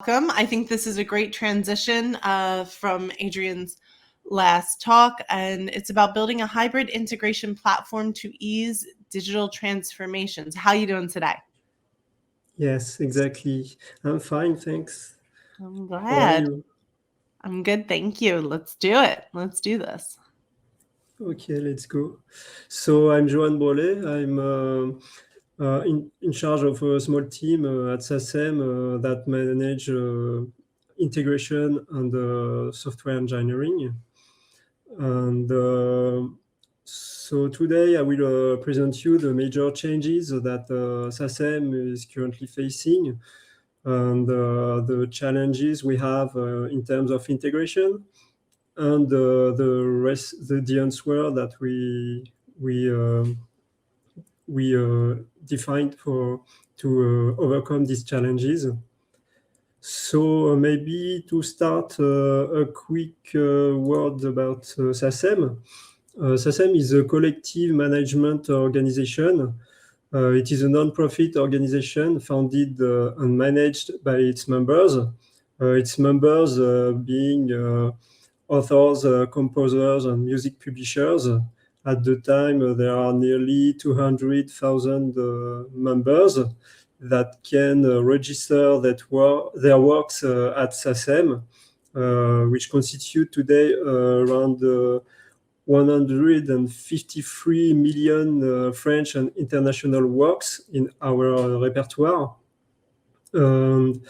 welcome. I think this is a great transition from Adrian's last talk, and it's about building a hybrid integration platform to ease digital transformations. How are you doing today? Yes, exactly. I'm fine, thanks. I'm How are glad. you? I'm good, thank you. Let's do it. Let's do this. Okay, let's go. So I'm Johan Brollet. I'm in charge of a small team at SACEM that manage integration and software engineering. And so today I will present you the major changes that SACEM is currently facing and the challenges we have in terms of integration and the answer that we defined for to overcome these challenges. So maybe to start, a quick word about SACEM. SACEM is a collective management organization. It is a non-profit organization founded and managed by its members. Its members being authors, composers, and music publishers. At the time, there are nearly 200,000 members that can register their works at SACEM, which constitute today around 153 million French and international works in our repertoire. And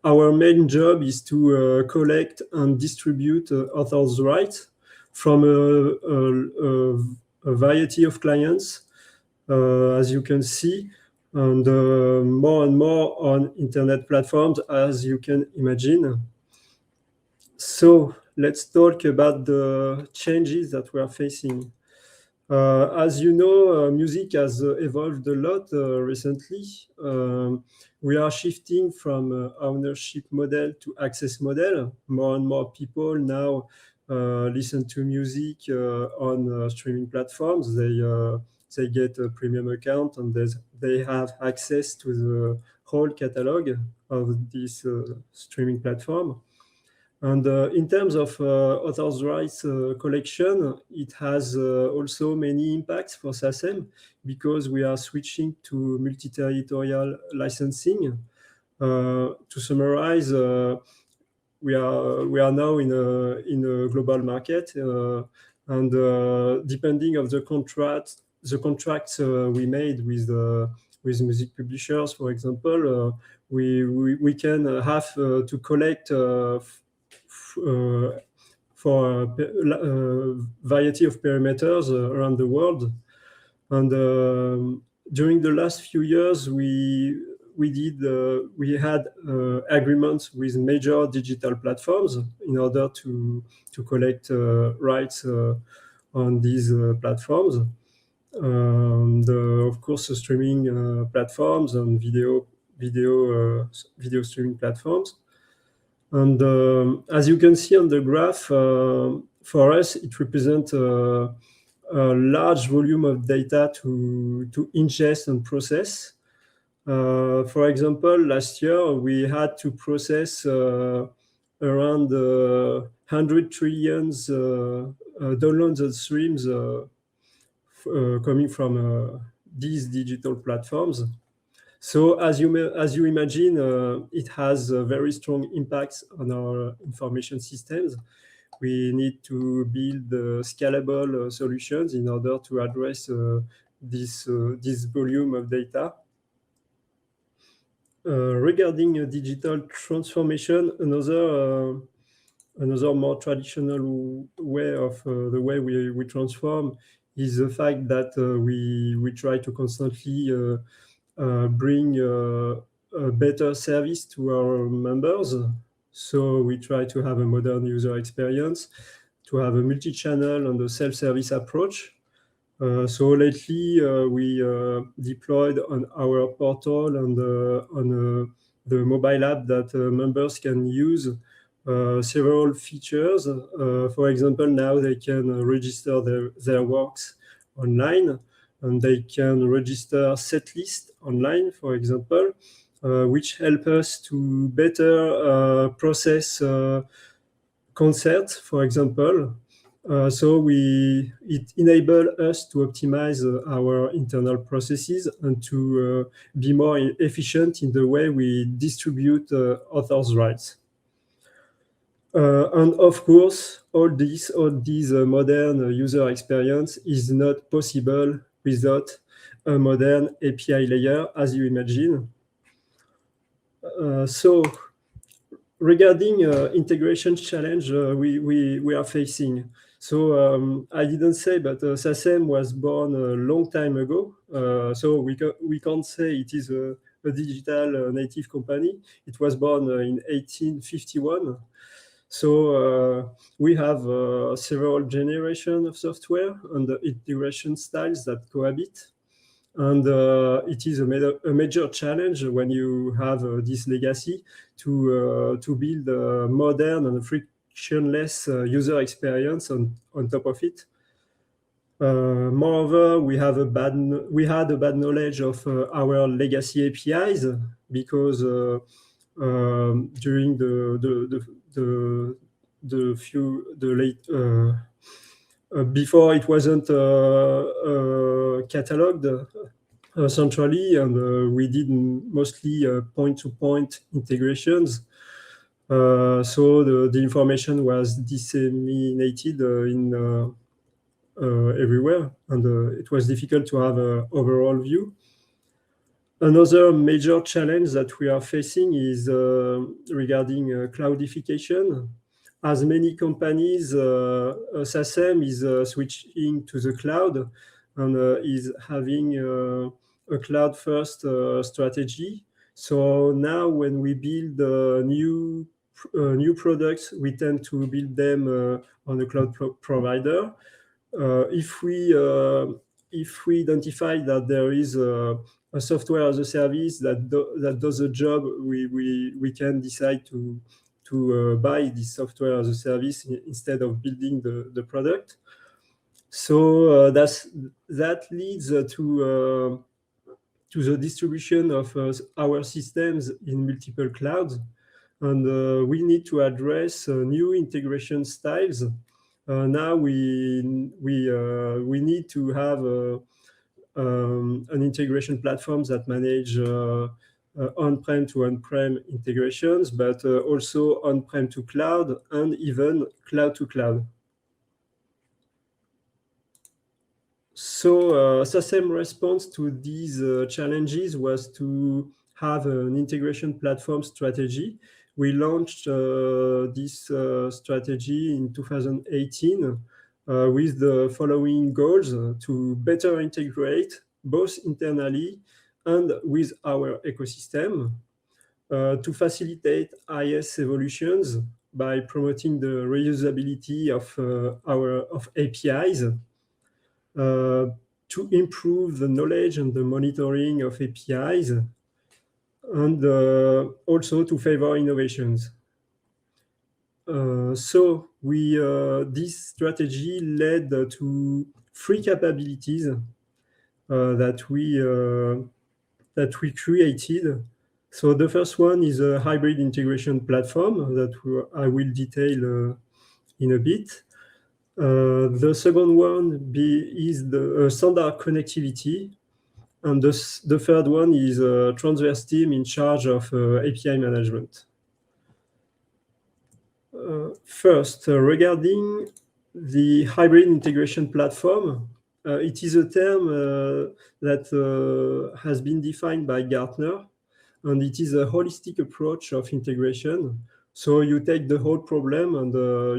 our main job is to collect and distribute authors' rights from a variety of clients, as you can see, and more on internet platforms, as you can imagine. So let's talk about the changes that we are facing. As you know, music has evolved a lot recently. We are shifting from ownership model to access model. More and more people now listen to music on streaming platforms. They get a premium account and they have access to the whole catalog of this streaming platform. And in terms of authors' rights collection, it has also many impacts for SACEM because we are switching to multi-territorial licensing. To summarize, we are now in a global market, and depending of the contracts we made with music publishers, for example, we can have to collect for a variety of perimeters around the world. And during the last few years, we had agreements with major digital platforms in order to collect rights on these platforms. Of course, the streaming platforms and video streaming platforms. And as you can see on the graph, for us, it represents a large volume of data to ingest and process. For example, last year, we had to process around 100 trillions downloads and streams coming from these digital platforms. So as you imagine, it has very strong impacts on our information systems. We need to build scalable solutions in order to address this volume of data. Regarding digital transformation, another more traditional way of the way we transform is the fact that we try to constantly bring a better service to our members. So we try to have a modern user experience, to have a multi-channel and a self-service approach. So lately, we deployed on our portal and on the mobile app that members can use several features. For example, now they can register their works online, and they can register set list online, for example, which help us to better process concerts, for example. So it enables us to optimize our internal processes and to be more efficient in the way we distribute authors' rights. And of course, all these modern user experience is not possible without a modern API layer, as you imagine. So regarding integration challenge we are facing. So I didn't say, but SACEM was born a long time ago. So we can't say it is a digital native company. It was born in 1851. So we have several generations of software and integration styles that cohabit. And it is a major challenge when you have this legacy to build a modern and frictionless user experience on top of it. Moreover, we had a bad knowledge of our legacy APIs because during before it wasn't cataloged centrally, and we did mostly point-to-point integrations. So the information was disseminated everywhere, and it was difficult to have an overall view. Another major challenge that we are facing is regarding cloudification. As many companies, SACEM is switching to the cloud and is having a cloud-first strategy. So now when we build new products, we tend to build them on a cloud provider. If we identify that there is a software as a service that does a job, we can decide to buy this software as a service instead of building the product. So that leads to the distribution of our systems in multiple clouds, and we need to address new integration styles. Now we need to have an integration platform that manage on-prem to on-prem integrations, but also on-prem to cloud and even cloud to cloud. So SACEM response to these challenges was to have an integration platform strategy. We launched this strategy in 2018 with the following goals: to better integrate both internally and with our ecosystem, to facilitate IS evolutions by promoting the reusability of APIs, to improve the knowledge and the monitoring of APIs, and also to favor innovations. So this strategy led to 3 capabilities that we created. So the first one is a hybrid integration platform that I will detail in a bit. The second one is the standard connectivity, and the third one is a transverse team in charge of API management. First, regarding the hybrid integration platform, it is a term that has been defined by Gartner, and it is a holistic approach of integration. So you take the whole problem and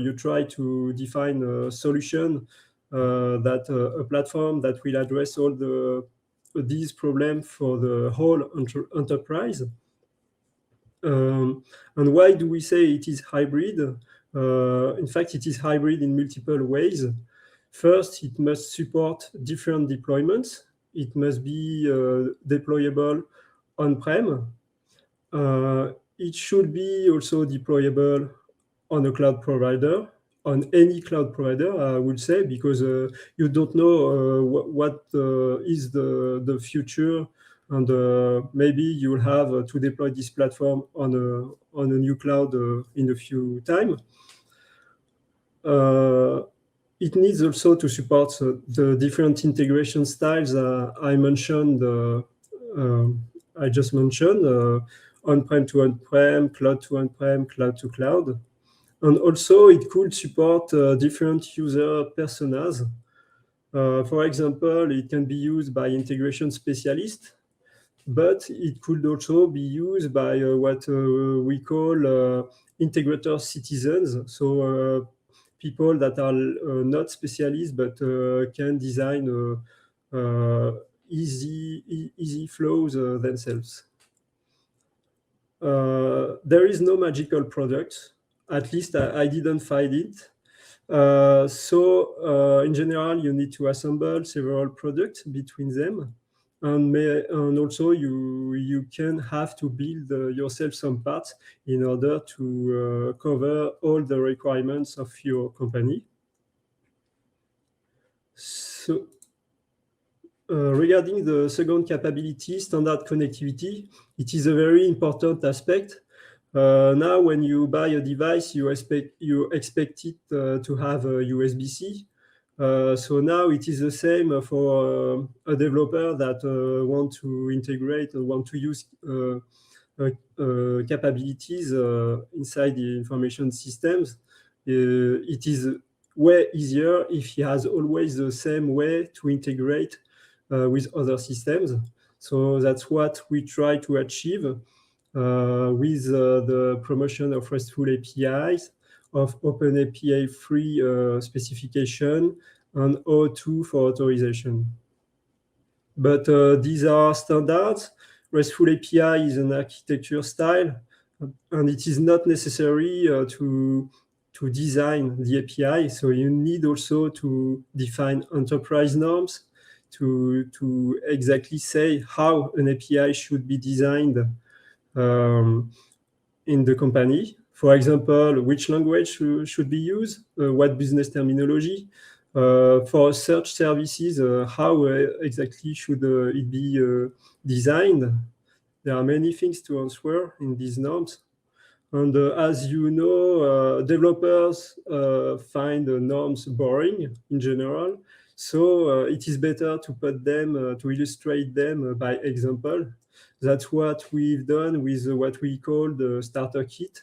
you try to define a solution a platform that will address all these problems for the whole enterprise. And why do we say it is hybrid? In fact, it is hybrid in multiple ways. First, it must support different deployments. It must be deployable on-prem. It should be also deployable on a cloud provider, on any cloud provider, I would say, because you don't know what is the future and maybe you'll have to deploy this platform on a new cloud in a few time. It needs also to support the different integration styles I mentioned. I just mentioned on-prem to on-prem, cloud to on-prem, cloud to cloud. And also it could support different user personas. For example, it can be used by integration specialists, but it could also be used by what we call integrator citizens. So people that are not specialists, but can design easy flows themselves. There is no magical product. At least I didn't find it. So in general, you need to assemble several products between them. And also you can have to build yourself some parts in order to cover all the requirements of your company. So regarding the second capability, standard connectivity, it is a very important aspect. Now, when you buy a device, you expect it to have a USB-C. So now it is the same for a developer that want to integrate or want to use capabilities inside the information systems. It is way easier if he has always the same way to integrate with other systems. So that's what we try to achieve with the promotion of RESTful APIs, of OpenAPI free specification, and O2 for authorization. But these are standards. RESTful API is an architecture style, and it is not necessary to design the API. So you need also to define enterprise norms to exactly say how an API should be designed in the company. For example, which language should be used, what business terminology. For search services, how exactly should it be designed? There are many things to answer in these norms. And as you know, developers find norms boring in general. So it is better to put them, to illustrate them by example. That's what we've done with what we call the starter kit.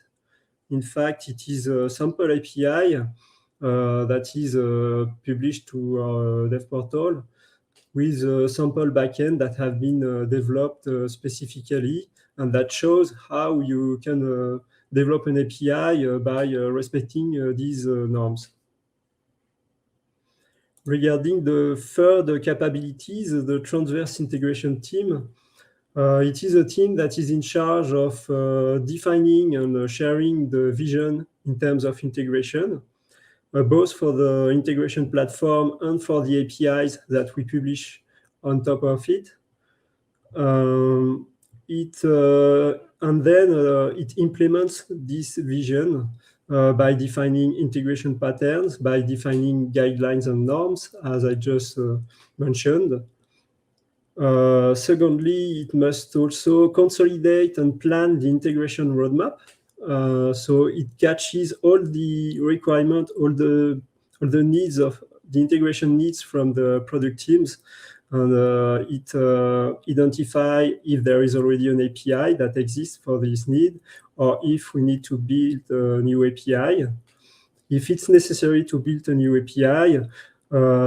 In fact, it is a sample API that is published to our dev portal with a sample backend that have been developed specifically, and that shows how you can develop an API by respecting these norms. Regarding the third capabilities, the transverse integration team, it is a team that is in charge of defining and sharing the vision in terms of integration, both for the integration platform and for the APIs that we publish on top of it. And then it implements this vision by defining integration patterns, by defining guidelines and norms, as I just mentioned. Secondly, it must also consolidate and plan the integration roadmap. So it catches all the requirements, all the needs of the integration needs from the product teams, and it identify if there is already an API that exists for this need, or if we need to build a new API. If it's necessary to build a new API,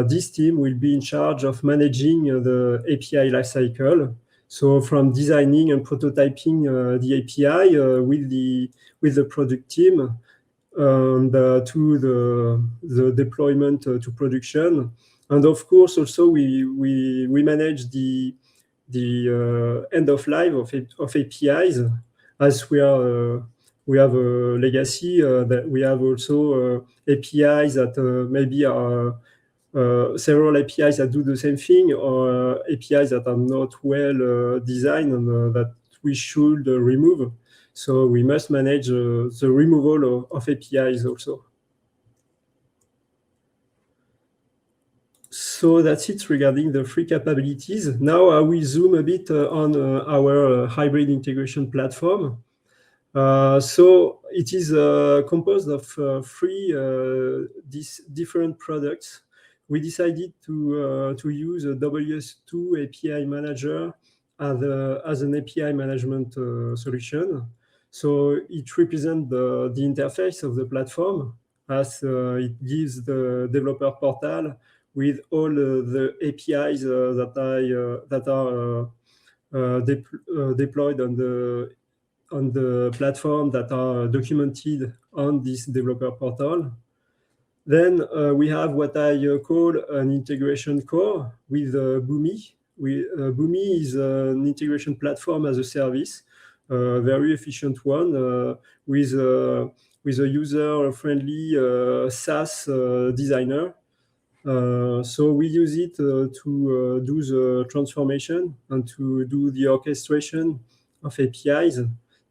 this team will be in charge of managing the API lifecycle. So from designing and prototyping the API with the product team and to the deployment to production. And of course, also we manage the end of life of APIs, as we have a legacy that we have also APIs that maybe are several APIs that do the same thing, or APIs that are not well designed and that we should remove. So we must manage the removal of APIs also. So that's it regarding the free capabilities. Now I will zoom a bit on our hybrid integration platform. So it is composed of three these different products. We decided to use a WS2 API Manager as an API management solution. So it represents the interface of the platform, as it gives the developer portal with all the APIs that are deployed on the platform, that are documented on this developer portal. Then we have what I call an integration core with Boomi. Boomi is an integration platform as a service, a very efficient one with a user-friendly SaaS designer. So we use it to do the transformation and to do the orchestration of APIs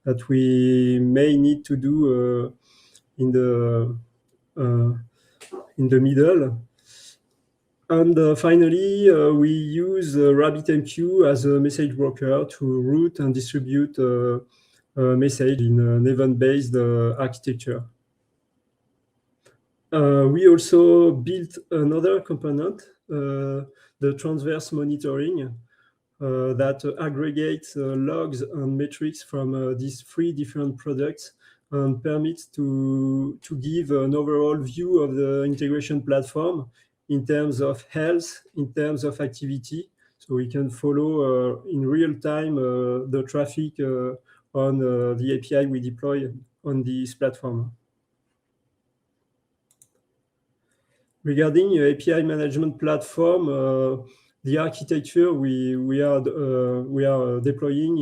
that we may need to do in the middle. And finally, we use RabbitMQ as a message broker to route and distribute a message in an event-based architecture. We also built another component, the transverse monitoring, that aggregates logs and metrics from these three different products and permits to give an overall view of the integration platform in terms of health, in terms of activity. So we can follow in real time the traffic on the API we deploy on this platform. Regarding API management platform, the architecture we are deploying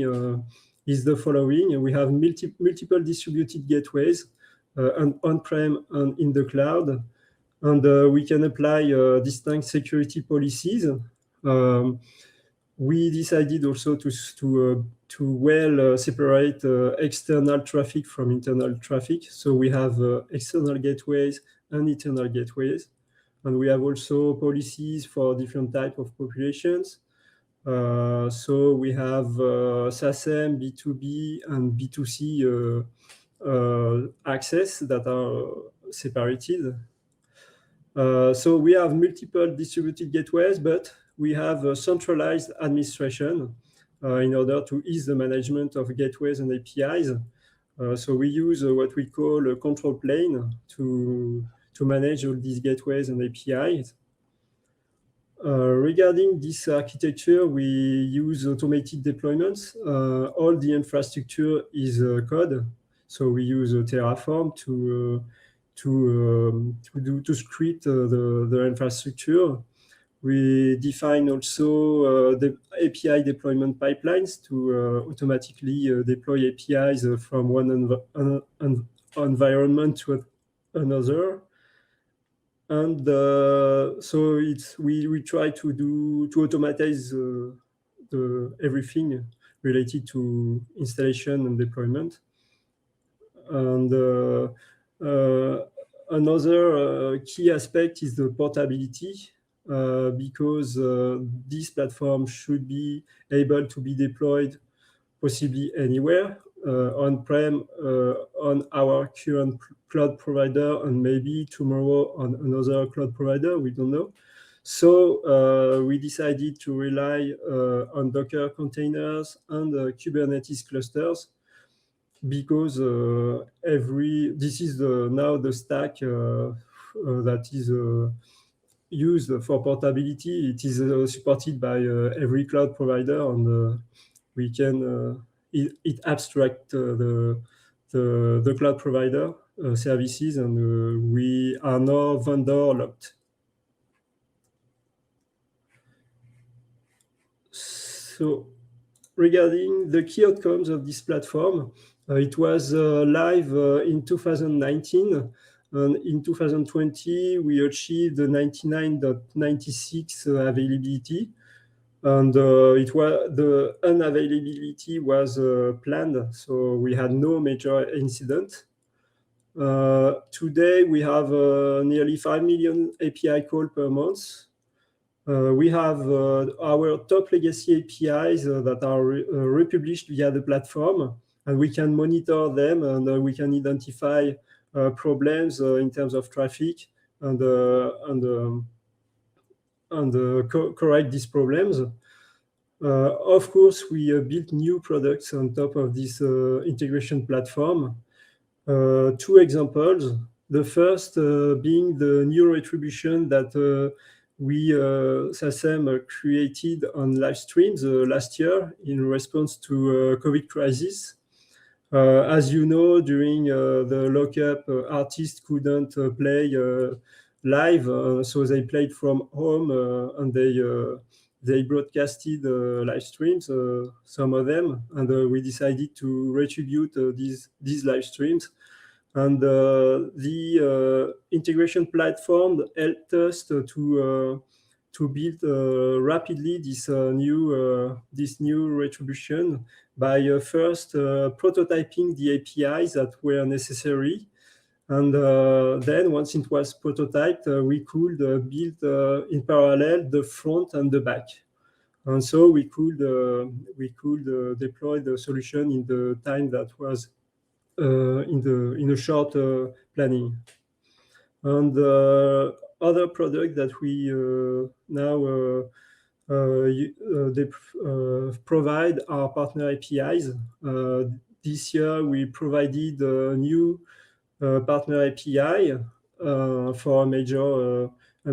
is the following. We have multiple distributed gateways on-prem and in the cloud, and we can apply distinct security policies. We decided also to well separate external traffic from internal traffic. So we have external gateways and internal gateways. And we have also policies for different types of populations. So we have SASM, B2B, and B2C access that are separated. So we have multiple distributed gateways, but we have a centralized administration in order to ease the management of gateways and APIs. So we use what we call a control plane to manage all these gateways and APIs. Regarding this architecture, we use automated deployments. All the infrastructure is code, so we use Terraform to script the infrastructure. We define also the API deployment pipelines to automatically deploy APIs from one environment to another. And so we try to automatize everything related to installation and deployment. And another key aspect is the portability, because this platform should be able to be deployed possibly anywhere, on-prem, on our current cloud provider, and maybe tomorrow on another cloud provider, we don't know. So we decided to rely on Docker containers and Kubernetes clusters, because this is now the stack that is used for portability. It is supported by every cloud provider, and we can it abstracts the cloud provider services, and we are now vendor locked. So regarding the key outcomes of this platform, it was live in 2019, and in 2020 we achieved 99.96 availability. And the unavailability was planned, so we had no major incident. Today we have nearly 5 million API calls per month. We have our top legacy APIs that are republished via the platform, and we can monitor them, and we can identify problems in terms of traffic and correct these problems. Of course, we built new products on top of this integration platform. Two examples. The first being the new retribution that we SACEM created on live streams last year in response to COVID crisis. As you know, during the lockup, artists couldn't play live, so they played from home, and they broadcasted live streams, some of them, and we decided to retribute these live streams. And the integration platform helped us to build rapidly this new retribution by first prototyping the APIs that were necessary. And then once it was prototyped, we could build in parallel the front and the back. And so we could deploy the solution in the time that was in a short planning. And the other product that we now provide are partner APIs. This year we provided a new partner API for a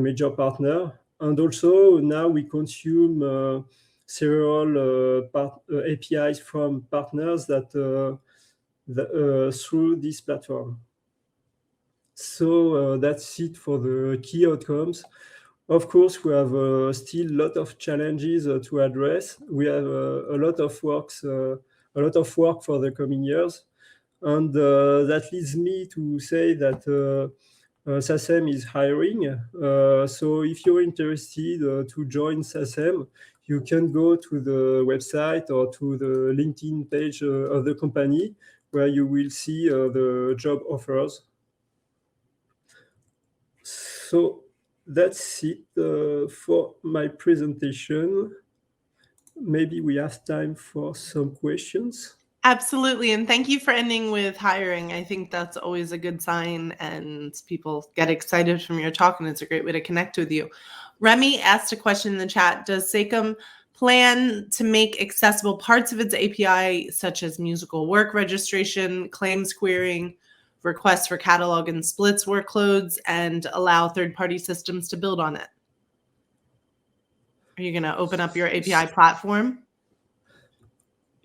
major partner, and also now we consume several APIs from partners that through this platform. So that's it for the key outcomes. Of course, we have still a lot of challenges to address. We have a lot of work for the coming years, and that leads me to say that SACEM is hiring. So if you're interested to join SACEM, you can go to the website or to the LinkedIn page of the company, where you will see the job offers. So that's it for my presentation. Maybe we have time for some questions. Absolutely. And thank you for ending with hiring. I think that's always a good sign, and people get excited from your talk, and it's a great way to connect with you. Remy asked a question in the chat. Does SACEM plan to make accessible parts of its API, such as musical work registration, claims querying, requests for catalog and splits workloads, and allow third-party systems to build on it? Are you going to open up your API platform?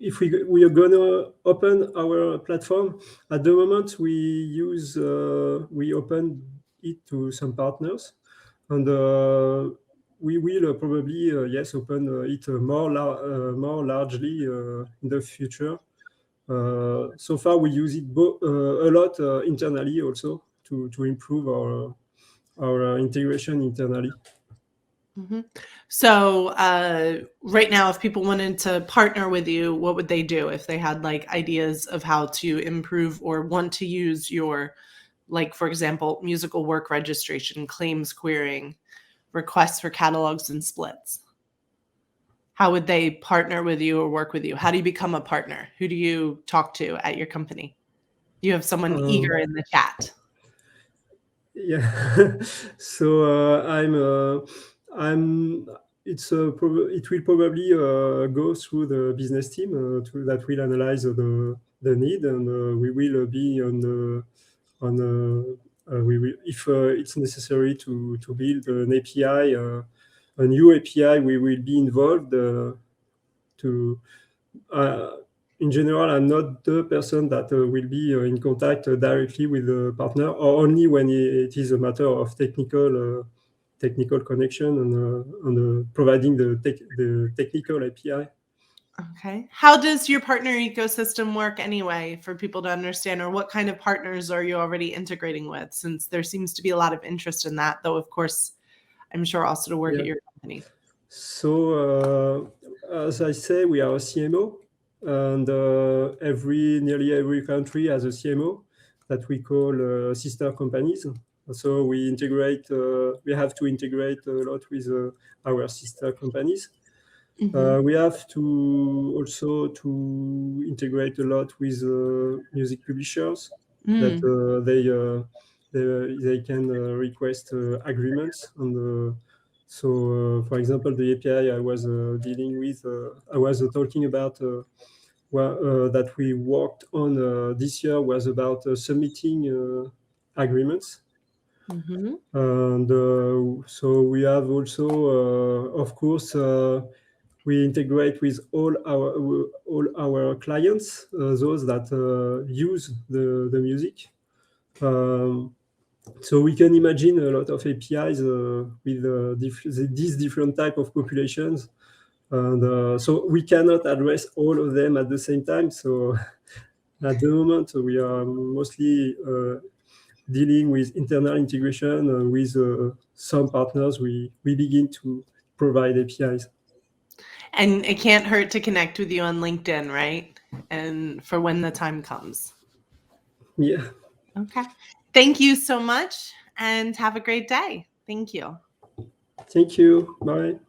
If we are going to open our platform, at the moment we open it to some partners, and we will probably open it more largely in the future. So far we use it a lot internally also to improve our integration internally. Mm-hmm. So right now, if people wanted to partner with you, what would they do if they had like ideas of how to improve or want to use your, like, for example, musical work registration, claims querying, requests for catalogs and splits? How would they partner with you or work with you? How do you become a partner? Who do you talk to at your company? You have someone eager in the chat. Yeah. So it will probably go through the business team that will analyze the need, and we will be if it's necessary to build an API, a new API, we will be involved in general, I'm not the person that will be in contact directly with the partner, or only when it is a matter of technical connection and providing the technical API. Okay. How does your partner ecosystem work anyway, for people to understand, or what kind of partners are you already integrating with, since there seems to be a lot of interest in that, though, of course, I'm sure also to work at your company. So as I say, we are a CMO, and nearly every country has a CMO that we call sister companies. So we integrate. We have to integrate a lot with our sister companies. We have to also to integrate a lot with music publishers that they can request agreements. And so, for example, the API I was dealing with, I was talking about that we worked on this year was about submitting agreements. And so we have also, of course, we integrate with all our clients, those that use the music. So we can imagine a lot of APIs with these different type of populations, and so we cannot address all of them at the same time. So at the moment, we are mostly dealing with internal integration with some partners. We begin to provide APIs. And it can't hurt to connect with you on LinkedIn, right? And for when the time comes. Yeah. Okay. Thank you so much and have a great day. Thank you. Thank you. Bye.